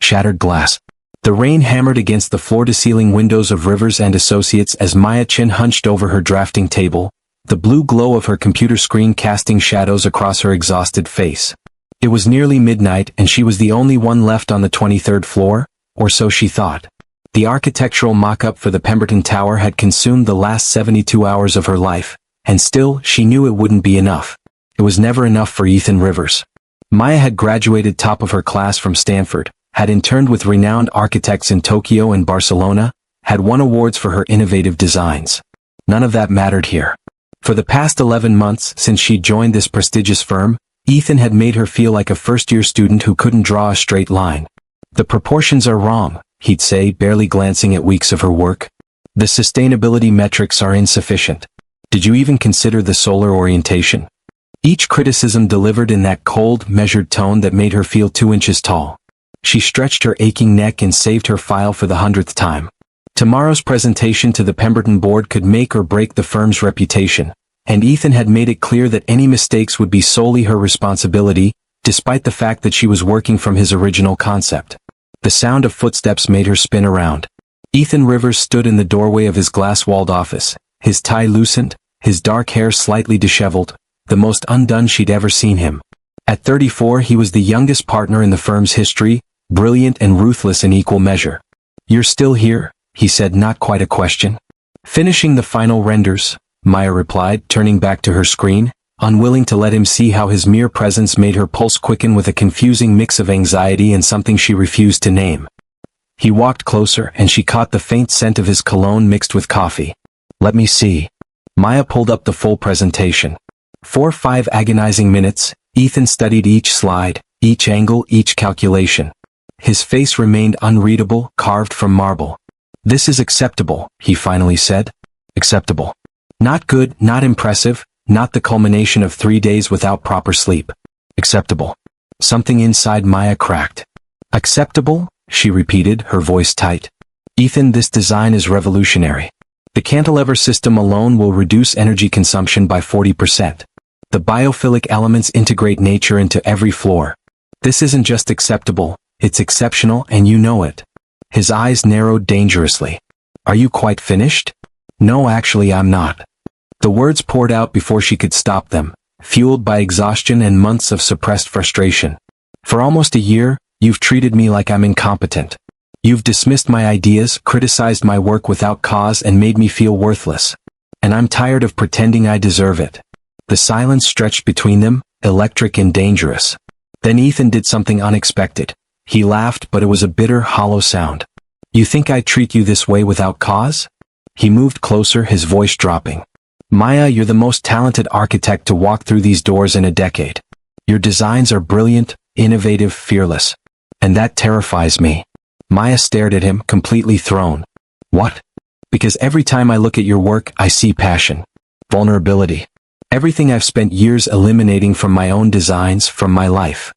shattered glass. The rain hammered against the floor-to-ceiling windows of Rivers and Associates as Maya chin hunched over her drafting table, the blue glow of her computer screen casting shadows across her exhausted face. It was nearly midnight and she was the only one left on the 23rd floor, or so she thought. The architectural mock-up for the Pemberton Tower had consumed the last 72 hours of her life, and still she knew it wouldn't be enough. It was never enough for Ethan Rivers. Maya had graduated top of her class from Stanford, had interned with renowned architects in Tokyo and Barcelona, had won awards for her innovative designs. None of that mattered here. For the past 11 months since she joined this prestigious firm, Ethan had made her feel like a first-year student who couldn't draw a straight line. The proportions are wrong, he'd say, barely glancing at weeks of her work. The sustainability metrics are insufficient. Did you even consider the solar orientation? Each criticism delivered in that cold, measured tone that made her feel 2 inches tall. She stretched her aching neck and saved her file for the 100th time. Tomorrow's presentation to the Pemberton board could make or break the firm's reputation, and Ethan had made it clear that any mistakes would be solely her responsibility, despite the fact that she was working from his original concept. The sound of footsteps made her spin around. Ethan Rivers stood in the doorway of his glass-walled office, his tie loosened, his dark hair slightly disheveled, the most undone she'd ever seen him. At 34 he was the youngest partner in the firm's history, brilliant and ruthless in equal measure. "You're still here?" he said, not quite a question. "Finishing the final renders," Maya replied, turning back to her screen, unwilling to let him see how his mere presence made her pulse quicken with a confusing mix of anxiety and something she refused to name. He walked closer and she caught the faint scent of his cologne mixed with coffee. "Let me see." Maya pulled up the full presentation. For 5 agonizing minutes, Ethan studied each slide, each angle, each calculation. His face remained unreadable, carved from marble. "This is acceptable," he finally said. "Acceptable. Not good, not impressive, not the culmination of 3 days without proper sleep. Acceptable." Something inside Maya cracked. "Acceptable?" she repeated, her voice tight. "Ethan, this design is revolutionary. The cantilever system alone will reduce energy consumption by 40%. The biophilic elements integrate nature into every floor. This isn't just acceptable, it's exceptional, and you know it." His eyes narrowed dangerously. "Are you quite finished?" "No, actually I'm not." The words poured out before she could stop them, fueled by exhaustion and months of suppressed frustration. "For almost a year, you've treated me like I'm incompetent. You've dismissed my ideas, criticized my work without cause, and made me feel worthless. And I'm tired of pretending I deserve it." The silence stretched between them, electric and dangerous. Then Ethan did something unexpected. He laughed, but it was a bitter, hollow sound. "You think I treat you this way without cause?" He moved closer, his voice dropping. "Maya, you're the most talented architect to walk through these doors in a decade. Your designs are brilliant, innovative, fearless. And that terrifies me." Maya stared at him, completely thrown. "What?" "Because every time I look at your work, I see passion. Vulnerability. Everything I've spent years eliminating from my own designs, from my life."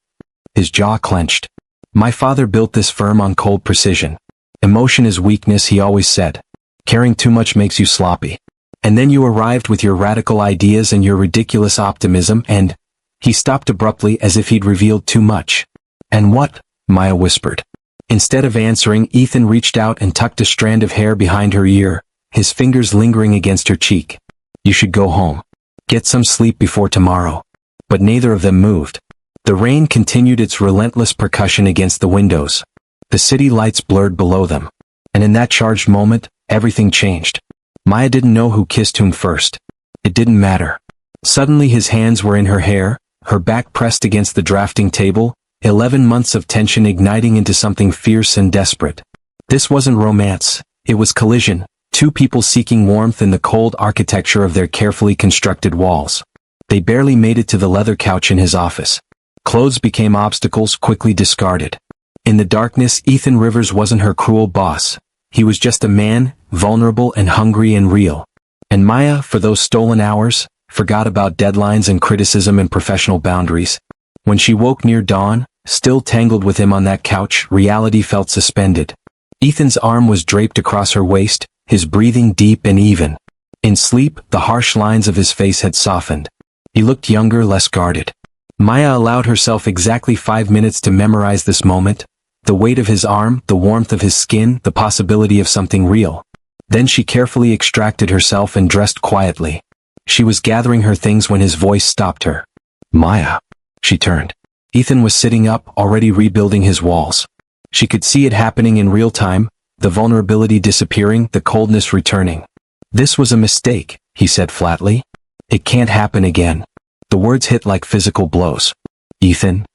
His jaw clenched. "My father built this firm on cold precision. Emotion is weakness, he always said. Caring too much makes you sloppy. And then you arrived with your radical ideas and your ridiculous optimism and—" He stopped abruptly as if he'd revealed too much. "And what?" Maya whispered. Instead of answering, Ethan reached out and tucked a strand of hair behind her ear, his fingers lingering against her cheek. "You should go home. Get some sleep before tomorrow." But neither of them moved. The rain continued its relentless percussion against the windows. The city lights blurred below them. And in that charged moment, everything changed. Maya didn't know who kissed whom first. It didn't matter. Suddenly his hands were in her hair, her back pressed against the drafting table, 11 months of tension igniting into something fierce and desperate. This wasn't romance, it was collision, 2 people seeking warmth in the cold architecture of their carefully constructed walls. They barely made it to the leather couch in his office. Clothes became obstacles, quickly discarded. In the darkness, Ethan Rivers wasn't her cruel boss. He was just a man, vulnerable and hungry and real. And Maya, for those stolen hours, forgot about deadlines and criticism and professional boundaries. When she woke near dawn, still tangled with him on that couch, reality felt suspended. Ethan's arm was draped across her waist, his breathing deep and even. In sleep, the harsh lines of his face had softened. He looked younger, less guarded. Maya allowed herself exactly 5 minutes to memorize this moment, The weight of his arm, the warmth of his skin, the possibility of something real. Then she carefully extracted herself and dressed quietly. She was gathering her things when his voice stopped her. Maya. She turned. Ethan was sitting up, already rebuilding his walls. She could see it happening in real time, the vulnerability disappearing, the coldness returning. This was a mistake, he said flatly. It can't happen again. The words hit like physical blows. Ethan.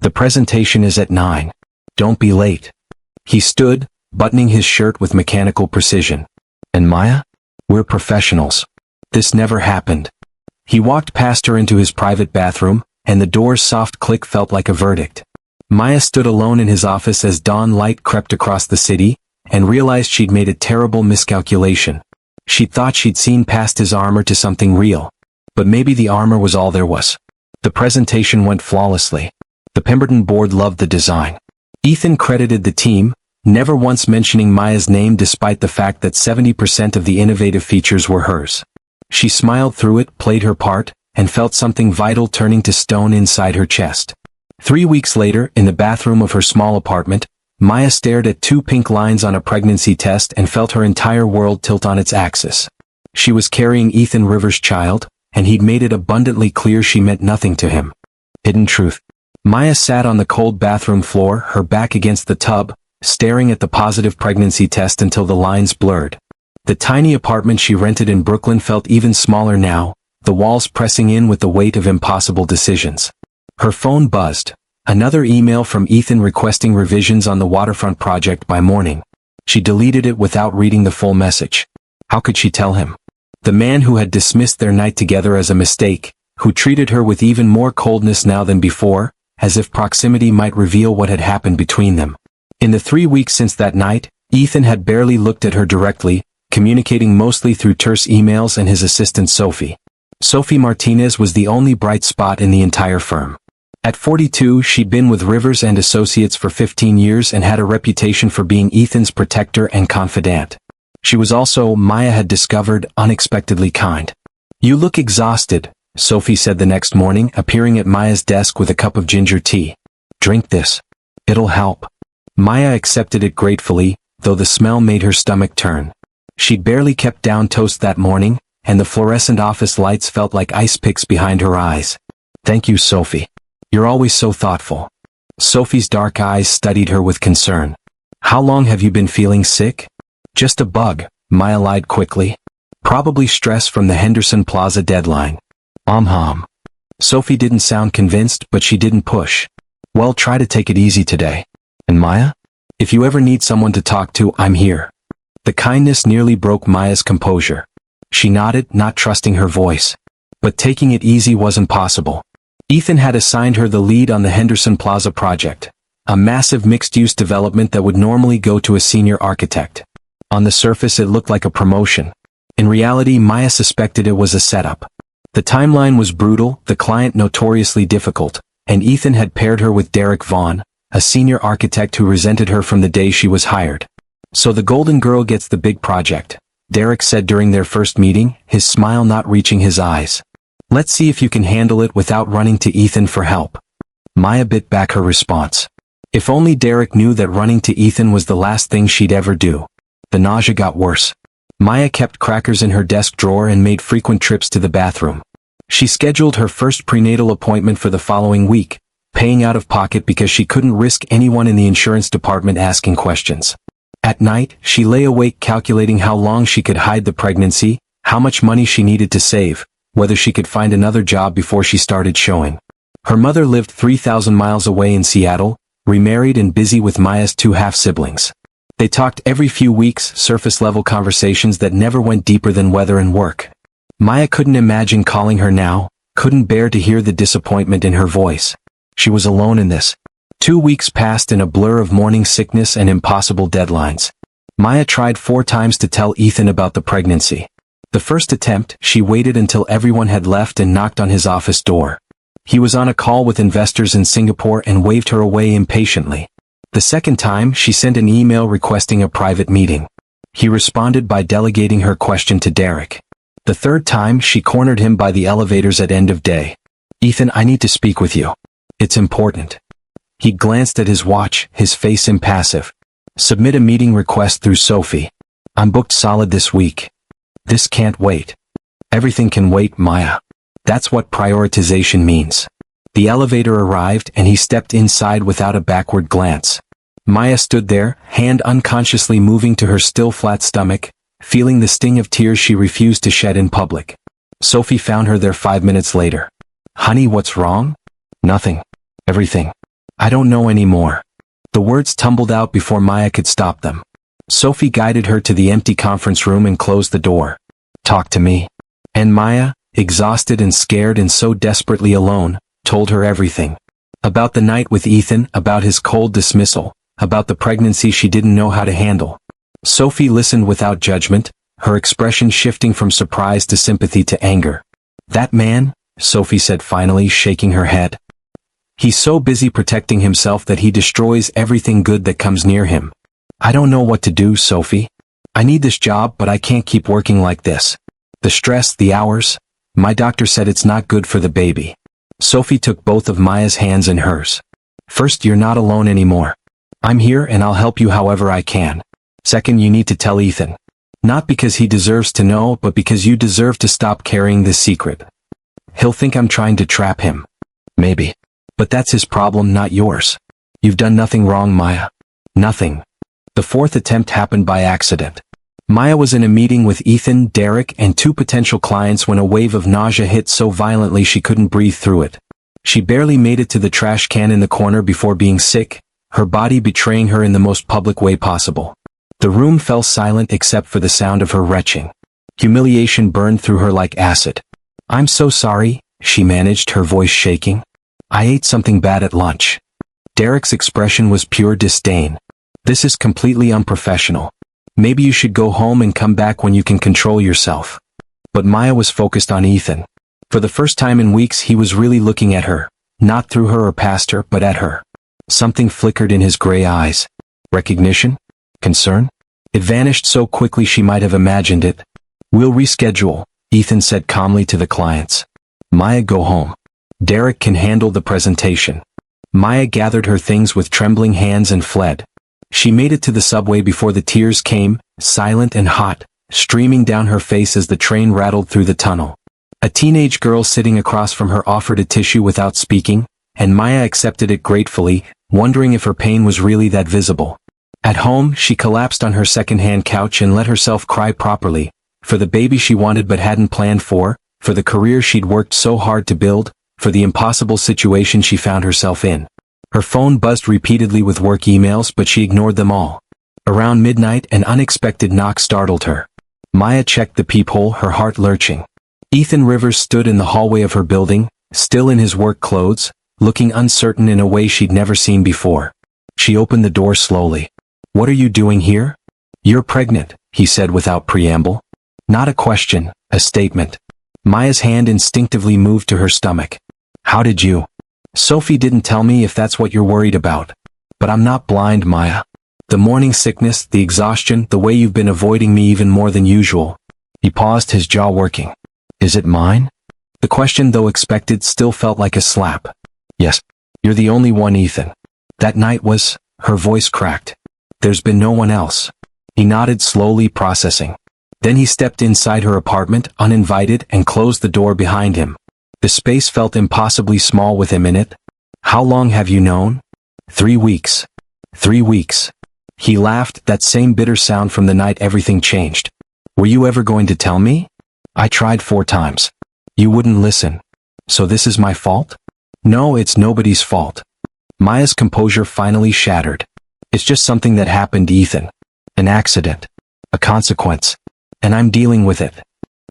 The presentation is at 9. Don't be late. He stood, buttoning his shirt with mechanical precision. And Maya? We're professionals. This never happened. He walked past her into his private bathroom, and the door's soft click felt like a verdict. Maya stood alone in his office as dawn light crept across the city, and realized she'd made a terrible miscalculation. She thought she'd seen past his armor to something real. But maybe the armor was all there was. The presentation went flawlessly. The Pemberton board loved the design. Ethan credited the team, never once mentioning Maya's name despite the fact that 70% of the innovative features were hers. She smiled through it, played her part, and felt something vital turning to stone inside her chest. 3 weeks later, in the bathroom of her small apartment, Maya stared at 2 pink lines on a pregnancy test and felt her entire world tilt on its axis. She was carrying Ethan Rivers' child, and he'd made it abundantly clear she meant nothing to him. Hidden truth. Maya sat on the cold bathroom floor, her back against the tub, staring at the positive pregnancy test until the lines blurred. The tiny apartment she rented in Brooklyn felt even smaller now, the walls pressing in with the weight of impossible decisions. Her phone buzzed. Another email from Ethan requesting revisions on the waterfront project by morning. She deleted it without reading the full message. How could she tell him? The man who had dismissed their night together as a mistake, who treated her with even more coldness now than before, as if proximity might reveal what had happened between them. In the 3 weeks since that night, Ethan had barely looked at her directly, communicating mostly through terse emails and his assistant Sophie. Sophie Martinez was the only bright spot in the entire firm. At 42, she'd been with Rivers and Associates for 15 years and had a reputation for being Ethan's protector and confidant. She was also, Maya had discovered, unexpectedly kind. You look exhausted, Sophie said the next morning, appearing at Maya's desk with a cup of ginger tea. Drink this. It'll help. Maya accepted it gratefully, though the smell made her stomach turn. She'd barely kept down toast that morning, and the fluorescent office lights felt like ice picks behind her eyes. Thank you, Sophie. You're always so thoughtful. Sophie's dark eyes studied her with concern. How long have you been feeling sick? Just a bug, Maya lied quickly. Probably stress from the Henderson Plaza deadline. Sophie didn't sound convinced, but she didn't push. Well, try to take it easy today. And Maya? If you ever need someone to talk to, I'm here. The kindness nearly broke Maya's composure. She nodded, not trusting her voice. But taking it easy wasn't possible. Ethan had assigned her the lead on the Henderson Plaza project, a massive mixed-use development that would normally go to a senior architect. On the surface it looked like a promotion. In reality, Maya suspected it was a setup. The timeline was brutal, the client notoriously difficult, and Ethan had paired her with Derek Vaughn, a senior architect who resented her from the day she was hired. So the golden girl gets the big project, Derek said during their first meeting, his smile not reaching his eyes. Let's see if you can handle it without running to Ethan for help. Maya bit back her response. If only Derek knew that running to Ethan was the last thing she'd ever do. The nausea got worse. Maya kept crackers in her desk drawer and made frequent trips to the bathroom. She scheduled her first prenatal appointment for the following week, paying out of pocket because she couldn't risk anyone in the insurance department asking questions. At night, she lay awake calculating how long she could hide the pregnancy, how much money she needed to save, whether she could find another job before she started showing. Her mother lived 3,000 miles away in Seattle, remarried and busy with Maya's 2 half-siblings. They talked every few weeks, surface-level conversations that never went deeper than weather and work. Maya couldn't imagine calling her now, couldn't bear to hear the disappointment in her voice. She was alone in this. 2 weeks passed in a blur of morning sickness and impossible deadlines. Maya tried 4 times to tell Ethan about the pregnancy. The first attempt, she waited until everyone had left and knocked on his office door. He was on a call with investors in Singapore and waved her away impatiently. The second time, she sent an email requesting a private meeting. He responded by delegating her question to Derek. The third time, she cornered him by the elevators at end of day. Ethan, I need to speak with you. It's important. He glanced at his watch, his face impassive. Submit a meeting request through Sophie. I'm booked solid this week. This can't wait. Everything can wait, Maya. That's what prioritization means. The elevator arrived and he stepped inside without a backward glance. Maya stood there, hand unconsciously moving to her still flat stomach, feeling the sting of tears she refused to shed in public. Sophie found her there 5 minutes later. Honey, what's wrong? Nothing. Everything. I don't know anymore. The words tumbled out before Maya could stop them. Sophie guided her to the empty conference room and closed the door. Talk to me. And Maya, exhausted and scared and so desperately alone, told her everything. About the night with Ethan, about his cold dismissal, about the pregnancy she didn't know how to handle. Sophie listened without judgment, her expression shifting from surprise to sympathy to anger. That man, Sophie said finally, shaking her head. He's so busy protecting himself that he destroys everything good that comes near him. I don't know what to do, Sophie. I need this job, but I can't keep working like this. The stress, the hours. My doctor said it's not good for the baby. Sophie took both of Maya's hands in hers. First, you're not alone anymore. I'm here and I'll help you however I can. Second, you need to tell Ethan. Not because he deserves to know, but because you deserve to stop carrying this secret. He'll think I'm trying to trap him. Maybe. But that's his problem, not yours. You've done nothing wrong, Maya. Nothing. The fourth attempt happened by accident. Maya was in a meeting with Ethan, Derek, and 2 potential clients when a wave of nausea hit so violently she couldn't breathe through it. She barely made it to the trash can in the corner before being sick, her body betraying her in the most public way possible. The room fell silent except for the sound of her retching. Humiliation burned through her like acid. I'm so sorry, she managed, her voice shaking. I ate something bad at lunch. Derek's expression was pure disdain. This is completely unprofessional. Maybe you should go home and come back when you can control yourself. But Maya was focused on Ethan. For the first time in weeks he was really looking at her, not through her or past her, but at her. Something flickered in his gray eyes. Recognition? Concern? It vanished so quickly she might have imagined it. We'll reschedule, Ethan said calmly to the clients. Maya, go home. Derek can handle the presentation. Maya gathered her things with trembling hands and fled. She made it to the subway before the tears came, silent and hot, streaming down her face as the train rattled through the tunnel. A teenage girl sitting across from her offered a tissue without speaking, and Maya accepted it gratefully, wondering if her pain was really that visible. At home, she collapsed on her second-hand couch and let herself cry properly, for the baby she wanted but hadn't planned for the career she'd worked so hard to build, for the impossible situation she found herself in. Her phone buzzed repeatedly with work emails, but she ignored them all. Around midnight, an unexpected knock startled her. Maya checked the peephole, her heart lurching. Ethan Rivers stood in the hallway of her building, still in his work clothes, looking uncertain in a way she'd never seen before. She opened the door slowly. What are you doing here? You're pregnant, he said without preamble. Not a question, a statement. Maya's hand instinctively moved to her stomach. How did you? Sophie didn't tell me, if that's what you're worried about. But I'm not blind, Maya. The morning sickness, the exhaustion, the way you've been avoiding me even more than usual. He paused, his jaw working. Is it mine? The question, though expected, still felt like a slap. Yes. You're the only one, Ethan. That night was, her voice cracked. There's been no one else. He nodded slowly, processing. Then he stepped inside her apartment, uninvited, and closed the door behind him. The space felt impossibly small with him in it. How long have you known? 3 weeks. 3 weeks. He laughed, that same bitter sound from the night everything changed. Were you ever going to tell me? I tried 4 times. You wouldn't listen. So this is my fault? No, it's nobody's fault. Maya's composure finally shattered. It's just something that happened, Ethan. An accident. A consequence. And I'm dealing with it.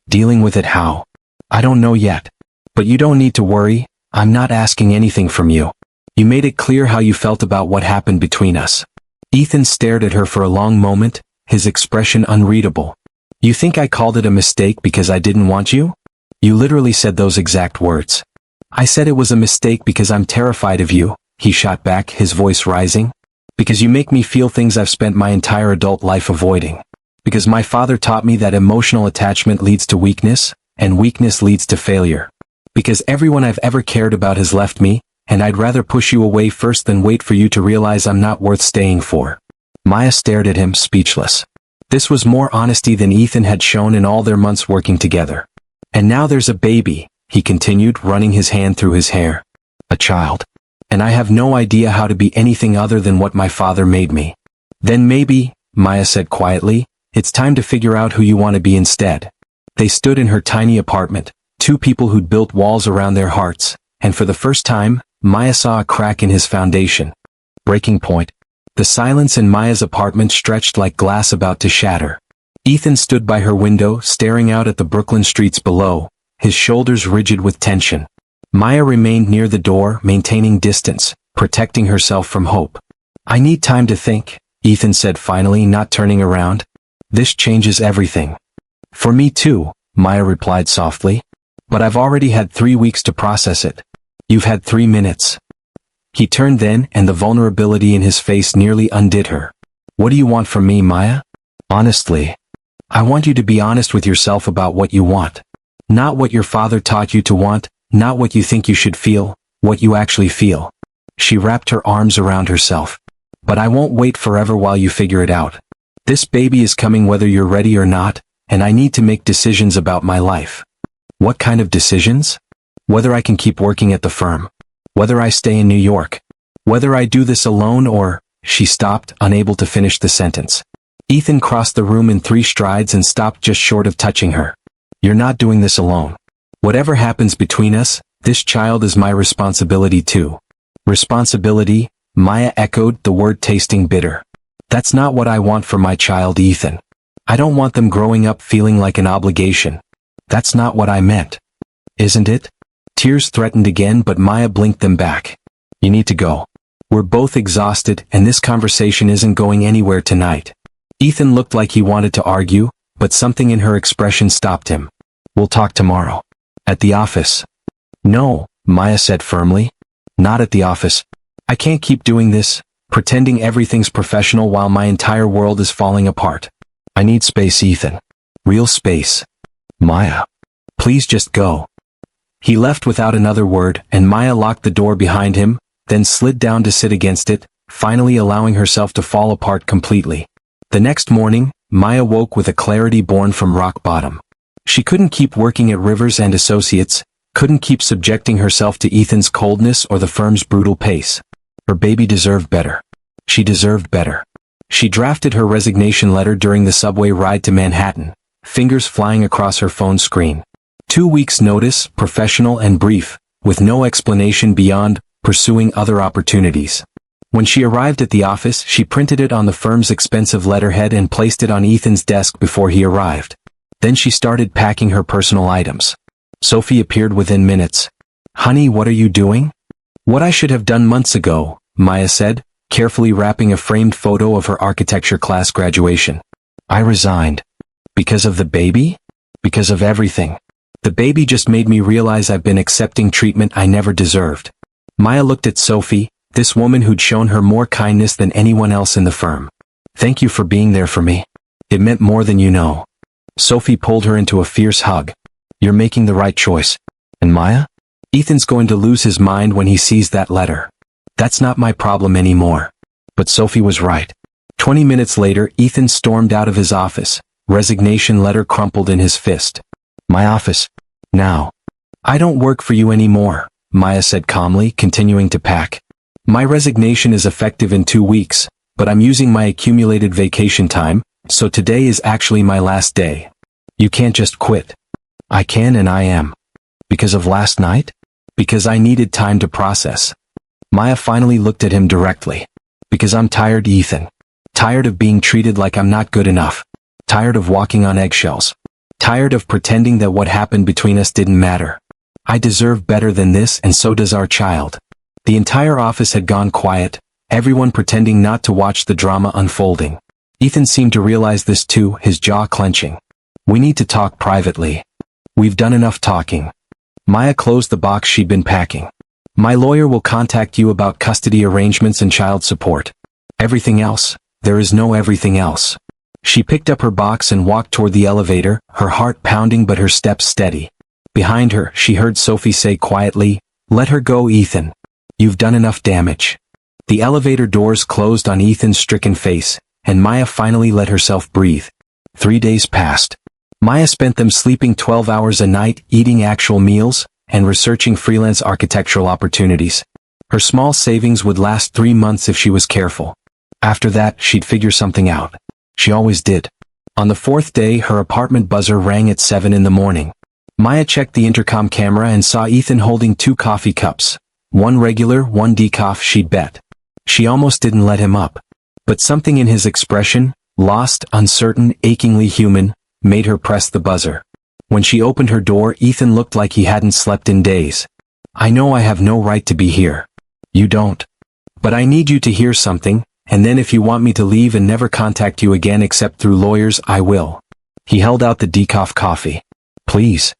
Dealing with it how? I don't know yet. But you don't need to worry, I'm not asking anything from you. You made it clear how you felt about what happened between us. Ethan stared at her for a long moment, his expression unreadable. You think I called it a mistake because I didn't want you? You literally said those exact words. I said it was a mistake because I'm terrified of you, he shot back, his voice rising. Because you make me feel things I've spent my entire adult life avoiding. Because my father taught me that emotional attachment leads to weakness, and weakness leads to failure. Because everyone I've ever cared about has left me, and I'd rather push you away first than wait for you to realize I'm not worth staying for. Maya stared at him, speechless. This was more honesty than Ethan had shown in all their months working together. And now there's a baby, he continued, running his hand through his hair. A child. And I have no idea how to be anything other than what my father made me. Then maybe, Maya said quietly, it's time to figure out who you want to be instead. They stood in her tiny apartment, two people who'd built walls around their hearts, and for the first time, Maya saw a crack in his foundation. Breaking point. The silence in Maya's apartment stretched like glass about to shatter. Ethan stood by her window, staring out at the Brooklyn streets below, his shoulders rigid with tension. Maya remained near the door, maintaining distance, protecting herself from hope. I need time to think, Ethan said finally, not turning around. This changes everything. For me too, Maya replied softly. But I've already had 3 weeks to process it. You've had 3 minutes. He turned then, and the vulnerability in his face nearly undid her. What do you want from me, Maya? Honestly. I want you to be honest with yourself about what you want. Not what your father taught you to want, not what you think you should feel, what you actually feel. She wrapped her arms around herself. But I won't wait forever while you figure it out. This baby is coming whether you're ready or not, and I need to make decisions about my life. What kind of decisions? Whether I can keep working at the firm. Whether I stay in New York. Whether I do this alone or... She stopped, unable to finish the sentence. Ethan crossed the room in 3 strides and stopped just short of touching her. You're not doing this alone. Whatever happens between us, this child is my responsibility too. Responsibility? Maya echoed, the word tasting bitter. That's not what I want for my child, Ethan. I don't want them growing up feeling like an obligation. That's not what I meant. Isn't it? Tears threatened again, but Maya blinked them back. You need to go. We're both exhausted, and this conversation isn't going anywhere tonight. Ethan looked like he wanted to argue, but something in her expression stopped him. We'll talk tomorrow. At the office. No, Maya said firmly. Not at the office. I can't keep doing this, pretending everything's professional while my entire world is falling apart. I need space, Ethan. Real space. Maya. Please just go. He left without another word, and Maya locked the door behind him, then slid down to sit against it, finally allowing herself to fall apart completely. The next morning, Maya woke with a clarity born from rock bottom. She couldn't keep working at Rivers and Associates, couldn't keep subjecting herself to Ethan's coldness or the firm's brutal pace. Her baby deserved better. She deserved better. She drafted her resignation letter during the subway ride to Manhattan, fingers flying across her phone screen. 2 weeks' notice, professional and brief, with no explanation beyond pursuing other opportunities. When she arrived at the office, she printed it on the firm's expensive letterhead and placed it on Ethan's desk before he arrived. Then she started packing her personal items. Sophie appeared within minutes. Honey, what are you doing? What I should have done months ago, Maya said, carefully wrapping a framed photo of her architecture class graduation. I resigned. Because of the baby? Because of everything. The baby just made me realize I've been accepting treatment I never deserved. Maya looked at Sophie, this woman who'd shown her more kindness than anyone else in the firm. Thank you for being there for me. It meant more than you know. Sophie pulled her into a fierce hug. You're making the right choice. And Maya? Ethan's going to lose his mind when he sees that letter. That's not my problem anymore. But Sophie was right. 20 minutes later, Ethan stormed out of his office, resignation letter crumpled in his fist. My office. Now. I don't work for you anymore, Maya said calmly, continuing to pack. My resignation is effective in 2 weeks, but I'm using my accumulated vacation time, so today is actually my last day. You can't just quit. I can and I am. Because of last night? Because I needed time to process. Maya finally looked at him directly. Because I'm tired, Ethan. Tired of being treated like I'm not good enough. Tired of walking on eggshells. Tired of pretending that what happened between us didn't matter. I deserve better than this, and so does our child. The entire office had gone quiet, everyone pretending not to watch the drama unfolding. Ethan seemed to realize this too, his jaw clenching. We need to talk privately. We've done enough talking. Maya closed the box she'd been packing. My lawyer will contact you about custody arrangements and child support. Everything else, there is no everything else. She picked up her box and walked toward the elevator, her heart pounding but her steps steady. Behind her, she heard Sophie say quietly, Let her go, Ethan. You've done enough damage. The elevator doors closed on Ethan's stricken face, and Maya finally let herself breathe. 3 days passed. Maya spent them sleeping 12 hours a night, eating actual meals, and researching freelance architectural opportunities. Her small savings would last 3 months if she was careful. After that, she'd figure something out. She always did. On the 4th day, her apartment buzzer rang at 7 in the morning. Maya checked the intercom camera and saw Ethan holding 2 coffee cups. One regular, one decaf, she'd bet. She almost didn't let him up. But something in his expression, lost, uncertain, achingly human, made her press the buzzer. When she opened her door, Ethan looked like he hadn't slept in days. I know I have no right to be here. You don't. But I need you to hear something, and then if you want me to leave and never contact you again except through lawyers, I will. He held out the decaf coffee. Please.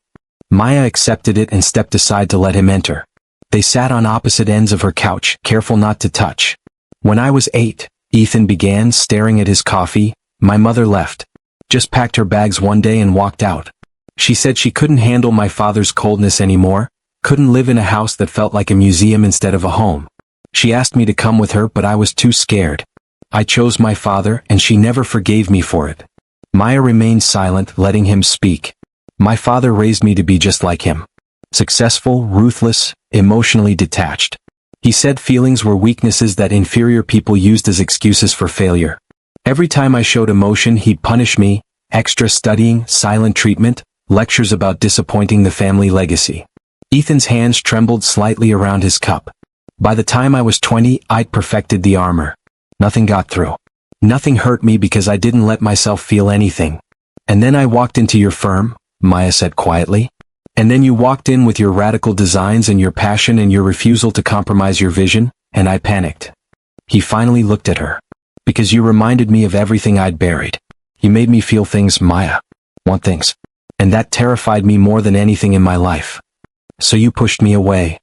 Maya accepted it and stepped aside to let him enter. They sat on opposite ends of her couch, careful not to touch. When I was 8, Ethan began, staring at his coffee, my mother left. Just packed her bags one day and walked out. She said she couldn't handle my father's coldness anymore, couldn't live in a house that felt like a museum instead of a home. She asked me to come with her, but I was too scared. I chose my father, and she never forgave me for it. Maya remained silent, letting him speak. My father raised me to be just like him. Successful, ruthless, emotionally detached. He said feelings were weaknesses that inferior people used as excuses for failure. Every time I showed emotion, he'd punish me, extra studying, silent treatment, lectures about disappointing the family legacy. Ethan's hands trembled slightly around his cup. By the time I was 20, I'd perfected the armor. Nothing got through. Nothing hurt me because I didn't let myself feel anything. And then I walked into your firm, Maya said quietly. And then you walked in with your radical designs and your passion and your refusal to compromise your vision, and I panicked. He finally looked at her. Because you reminded me of everything I'd buried. You made me feel things, Maya. Want things. And that terrified me more than anything in my life. So you pushed me away.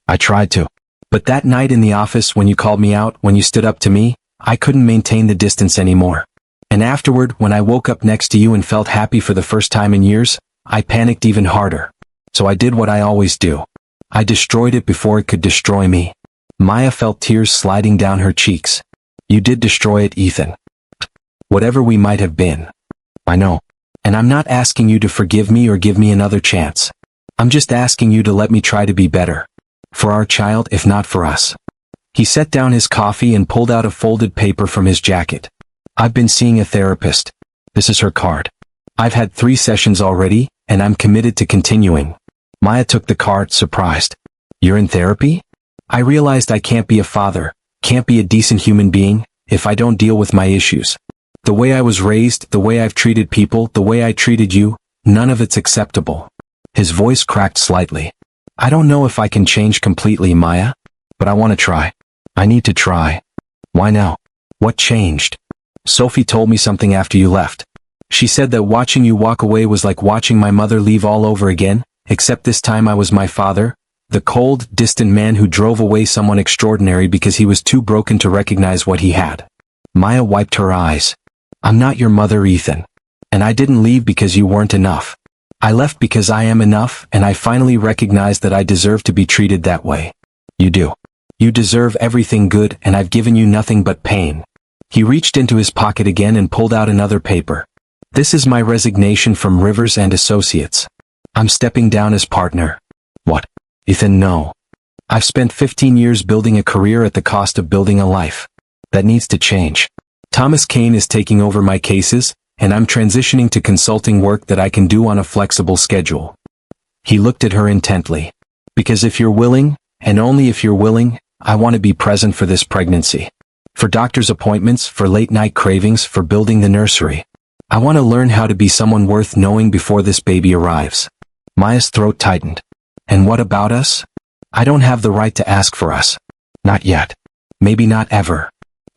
I tried to. But that night in the office when you called me out, when you stood up to me, I couldn't maintain the distance anymore. And afterward, when I woke up next to you and felt happy for the first time in years, I panicked even harder. So I did what I always do. I destroyed it before it could destroy me. Maya felt tears sliding down her cheeks. You did destroy it, Ethan. Whatever we might have been. I know. And I'm not asking you to forgive me or give me another chance. I'm just asking you to let me try to be better. For our child, if not for us. He set down his coffee and pulled out a folded paper from his jacket. I've been seeing a therapist. This is her card. I've had 3 sessions already, and I'm committed to continuing. Maya took the card, surprised. You're in therapy? I realized I can't be a father, can't be a decent human being, if I don't deal with my issues. The way I was raised, the way I've treated people, the way I treated you, none of it's acceptable. His voice cracked slightly. I don't know if I can change completely, Maya, but I want to try. I need to try. Why now? What changed? Sophie told me something after you left. She said that watching you walk away was like watching my mother leave all over again, except this time I was my father, the cold, distant man who drove away someone extraordinary because he was too broken to recognize what he had. Maya wiped her eyes. I'm not your mother, Ethan. And I didn't leave because you weren't enough. I left because I am enough, and I finally recognized that I deserve to be treated that way. You do. You deserve everything good, and I've given you nothing but pain. He reached into his pocket again and pulled out another paper. This is my resignation from Rivers and Associates. I'm stepping down as partner. What? Ethan, no. I've spent 15 years building a career at the cost of building a life. That needs to change. Thomas Kane is taking over my cases, and I'm transitioning to consulting work that I can do on a flexible schedule. He looked at her intently. Because if you're willing, and only if you're willing, I want to be present for this pregnancy. For doctor's appointments, for late-night cravings, for building the nursery. I want to learn how to be someone worth knowing before this baby arrives. Maya's throat tightened. And what about us? I don't have the right to ask for us. Not yet. Maybe not ever.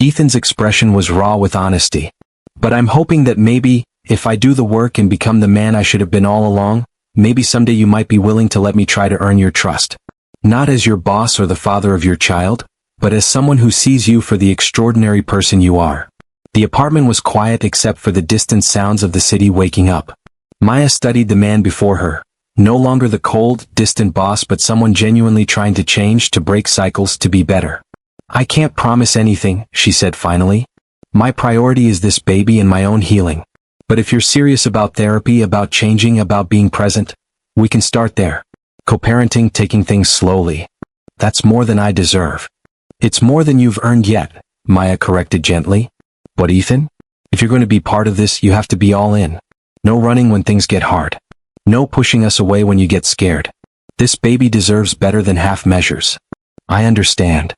Ethan's expression was raw with honesty. But I'm hoping that maybe, if I do the work and become the man I should have been all along, maybe someday you might be willing to let me try to earn your trust. Not as your boss or the father of your child, but as someone who sees you for the extraordinary person you are. The apartment was quiet except for the distant sounds of the city waking up. Maya studied the man before her, No longer the cold, distant boss but someone genuinely trying to change, to break cycles, to be better. I can't promise anything, she said finally. My priority is this baby and my own healing. But if you're serious about therapy, about changing, about being present, we can start there. Co-parenting, taking things slowly. That's more than I deserve. It's more than you've earned yet, Maya corrected gently. But Ethan, if you're going to be part of this, you have to be all in. No running when things get hard. No pushing us away when you get scared. This baby deserves better than half measures. I understand.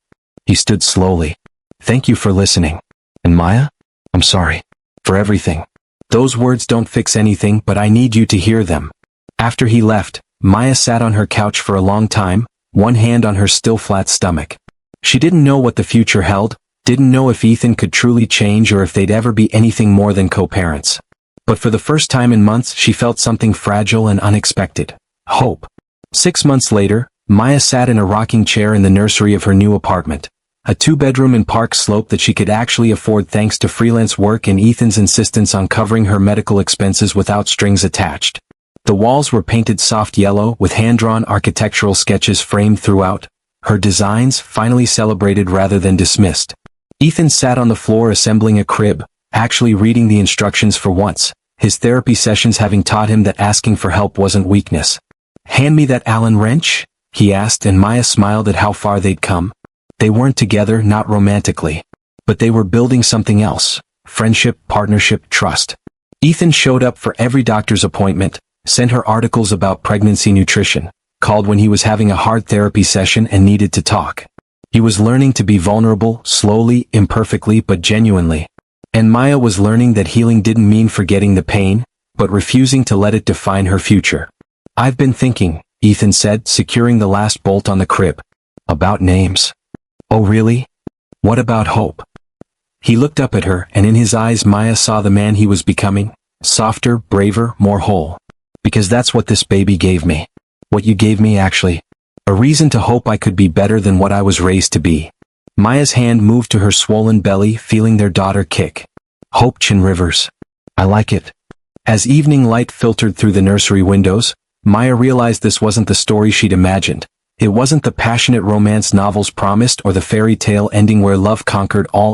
He stood slowly. Thank you for listening. And Maya, I'm sorry. For everything. Those words don't fix anything, but I need you to hear them. After he left, Maya sat on her couch for a long time, one hand on her still flat stomach. She didn't know what the future held, didn't know if Ethan could truly change or if they'd ever be anything more than co-parents. But for the first time in months, she felt something fragile and unexpected. Hope. 6 months later, Maya sat in a rocking chair in the nursery of her new apartment. A 2-bedroom in Park Slope that she could actually afford thanks to freelance work and Ethan's insistence on covering her medical expenses without strings attached. The walls were painted soft yellow with hand-drawn architectural sketches framed throughout, her designs finally celebrated rather than dismissed. Ethan sat on the floor assembling a crib, actually reading the instructions for once, his therapy sessions having taught him that asking for help wasn't weakness. "Hand me that Allen wrench?" he asked, and Maya smiled at how far they'd come. They weren't together, not romantically. But they were building something else. Friendship, partnership, trust. Ethan showed up for every doctor's appointment, sent her articles about pregnancy nutrition, called when he was having a hard therapy session and needed to talk. He was learning to be vulnerable, slowly, imperfectly, but genuinely. And Maya was learning that healing didn't mean forgetting the pain, but refusing to let it define her future. "I've been thinking," Ethan said, securing the last bolt on the crib. "About names." "Oh really? What about Hope?" He looked up at her, and in his eyes Maya saw the man he was becoming, softer, braver, more whole. "Because that's what this baby gave me. What you gave me, actually. A reason to hope I could be better than what I was raised to be." Maya's hand moved to her swollen belly, feeling their daughter kick. "Hope Chin Rivers. I like it." As evening light filtered through the nursery windows, Maya realized this wasn't the story she'd imagined. It wasn't the passionate romance novels promised or the fairy tale ending where love conquered all.